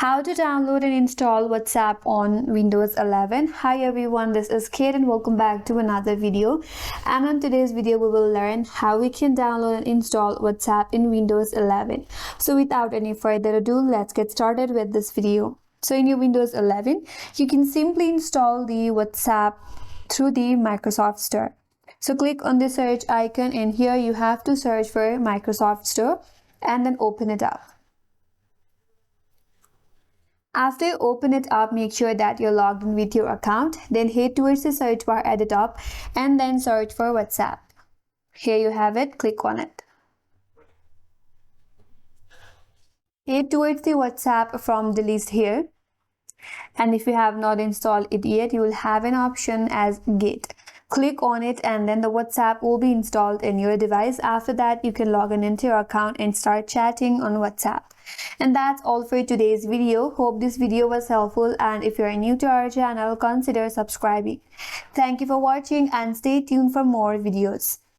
How to download and install WhatsApp on Windows 11. Hi everyone, this is Kate and welcome back to another video. And on today's video, we will learn how we can download and install WhatsApp in Windows 11. So without any further ado, let's get started with this video. So in your Windows 11, you can simply install the WhatsApp through the Microsoft Store. So click on the search icon and here you have to search for Microsoft Store and then open it up. After you open it up, make sure that you're logged in with your account. Then head towards the search bar at the top and then search for WhatsApp. Here you have it, click on it. Head towards the WhatsApp from the list here. And if you have not installed it yet, you will have an option as Get. Click on it and then the WhatsApp will be installed in your device. After that, you can log in into your account and start chatting on WhatsApp. And that's all for today's video. Hope this video was helpful, and if you are new to our channel, consider subscribing. Thank you for watching and stay tuned for more videos.